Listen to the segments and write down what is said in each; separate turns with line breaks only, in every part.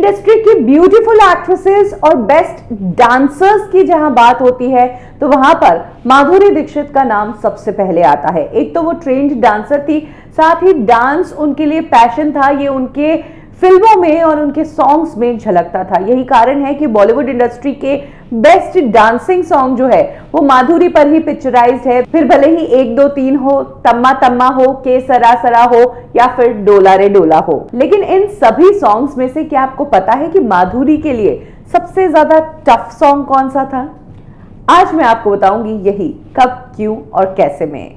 Industry की beautiful actresses और best dancers की जहां बात होती है तो वहां पर माधुरी दीक्षित का नाम सबसे पहले आता है। एक तो वो ट्रेन्ड डांसर थी, साथ ही डांस उनके लिए पैशन था। ये उनके फिल्मों में और उनके सॉन्ग्स में झलकता था। यही कारण है कि बॉलीवुड इंडस्ट्री के बेस्ट डांसिंग सॉन्ग जो है वो माधुरी पर ही पिक्चराइज्ड है। फिर भले ही 1 2 3 हो, तम्मा तम्मा हो, के सरा सरा हो या फिर डोला रे डोला हो। लेकिन इन सभी सॉन्ग्स में से क्या आपको पता है कि माधुरी के लिए सबसे ज्यादा टफ सॉन्ग कौन सा था? आज मैं आपको बताऊंगी यही कब, क्यों और कैसे में।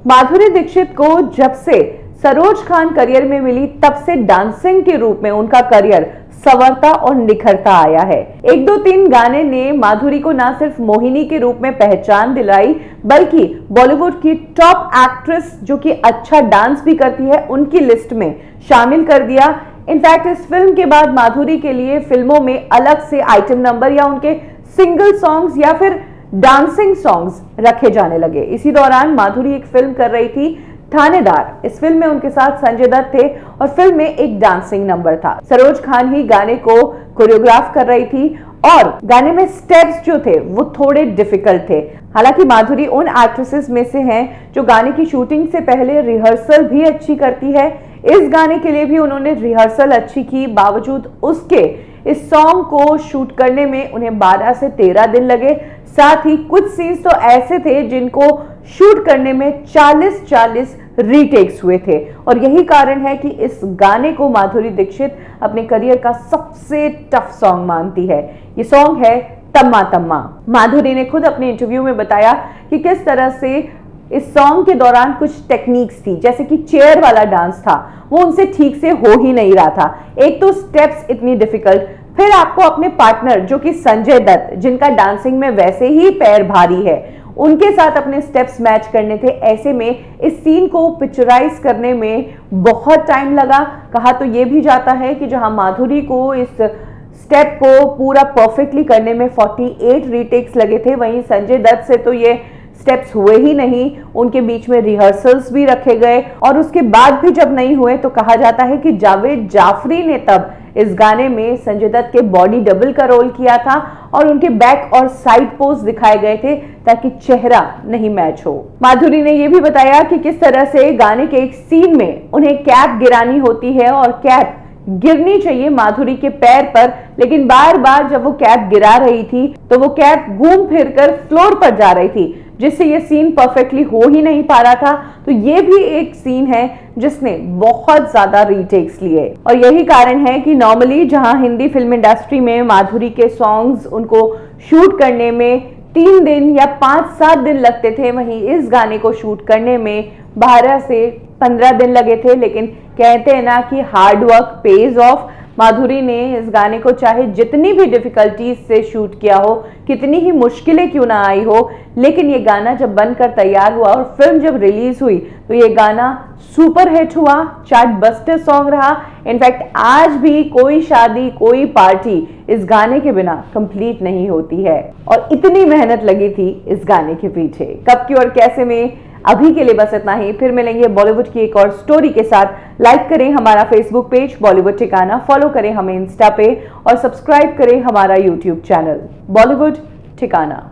माधुरी दीक्षित को जब से सरोज खान करियर में मिली तब से डांसिंग के रूप में उनका करियर संवरता और निखरता आया है। 1 2 3 गाने ने माधुरी को न सिर्फ मोहिनी के रूप में पहचान दिलाई बल्कि बॉलीवुड की टॉप एक्ट्रेस जो कि अच्छा डांस भी करती है उनकी लिस्ट में शामिल कर दिया। इनफैक्ट इस फिल्म के बाद माधुरी के लिए फिल्मों में अलग से आइटम नंबर या उनके सिंगल सॉन्ग्स या फिर डांसिंग सॉन्ग्स रखे जाने लगे। इसी दौरान माधुरी एक फिल्म कर रही थी थानेदार। इस फिल्म में उनके साथ संजय दत्त थे और फिल्म में एक डांसिंग नंबर था। सरोज खान ही गाने को कोरियोग्राफ कर रही थी और गाने में स्टेप्स जो थे वो थोड़े डिफिकल्ट थे। हालांकि माधुरी उन एक्ट्रेसेस में से हैं जो गाने की शूटिंग से पहले रिहर्सल भी अच्छी करती है। इस गाने के लिए भी उन्होंने रिहर्सल अच्छी की, बावजूद उसके इस सॉन्ग को शूट करने में उन्हें 12 से 13 दिन लगे। साथ ही कुछ सीन्स तो ऐसे थे जिनको शूट करने में 40 रीटेक्स हुए थे और यही कारण है कि इस गाने को माधुरी दीक्षित अपने करियर का सबसे टफ सॉन्ग मानती है। ये सॉन्ग है तम्मा तम्मा। माधुरी ने खुद अपने इंटरव्यू में बताया कि किस तरह से इस सॉन्ग के दौरान कुछ टेक्निक्स थी, जैसे कि चेयर वाला डांस था वो उनसे ठीक से हो ही नहीं रहा था। एक तो स्टेप्स इतनी डिफिकल्ट, फिर आपको अपने पार्टनर जो कि संजय दत्त जिनका डांसिंग में वैसे ही पैर भारी है उनके साथ अपने स्टेप्स मैच करने थे। ऐसे में इस सीन को पिक्चराइज करने में बहुत टाइम लगा। कहा तो ये भी जाता है कि जहां माधुरी को इस स्टेप को पूरा परफेक्टली करने में 48 रीटेक्स लगे थे, वहीं संजय दत्त से तो ये स्टेप्स हुए ही नहीं। उनके बीच में रिहर्सल्स भी रखे गए और उसके बाद भी जब नहीं हुए तो कहा जाता है कि जावेद जाफरी ने तब इस गाने में संजय दत्त के बॉडी डबल का रोल किया था और उनके बैक और साइड पोज दिखाए गए थे ताकि चेहरा नहीं मैच हो। माधुरी ने यह भी बताया कि किस तरह से गाने के एक सीन में उन्हें कैप गिरानी होती है और कैप गिरनी चाहिए माधुरी के पैर पर, लेकिन बार बार जब वो कैप गिरा रही थी तो वो कैप घूम फिर कर फ्लोर पर जा रही थी, जिससे ये सीन परफेक्टली हो ही नहीं पा रहा था। तो ये भी एक सीन है जिसने बहुत ज्यादा रीटेक्स लिए और यही कारण है कि नॉर्मली जहां हिंदी फिल्म इंडस्ट्री में माधुरी के सॉन्ग्स उनको शूट करने में 3 दिन या 5-7 दिन लगते थे, वहीं इस गाने को शूट करने में 12 से 15 दिन लगे थे। लेकिन कहते हैं ना कि हार्ड वर्क पेज ऑफ। माधुरी ने इस गाने को चाहे जितनी भी डिफिकल्टीज से शूट किया हो, कितनी ही मुश्किलें क्यों ना आई हो, लेकिन ये गाना जब बनकर तैयार हुआ और फिल्म जब रिलीज हुई तो ये गाना सुपर हिट हुआ, चार्ट बस्टर सॉन्ग रहा। इनफैक्ट आज भी कोई शादी, कोई पार्टी इस गाने के बिना कंप्लीट नहीं होती है और इतनी मेहनत लगी थी इस गाने के पीछे। कब, क्यों और कैसे में अभी के लिए बस इतना ही। फिर मिलेंगे बॉलीवुड की एक और स्टोरी के साथ। लाइक करें हमारा फेसबुक पेज बॉलीवुड ठिकाना, फॉलो करें हमें इंस्टा पे और सब्सक्राइब करें हमारा यूट्यूब चैनल बॉलीवुड ठिकाना।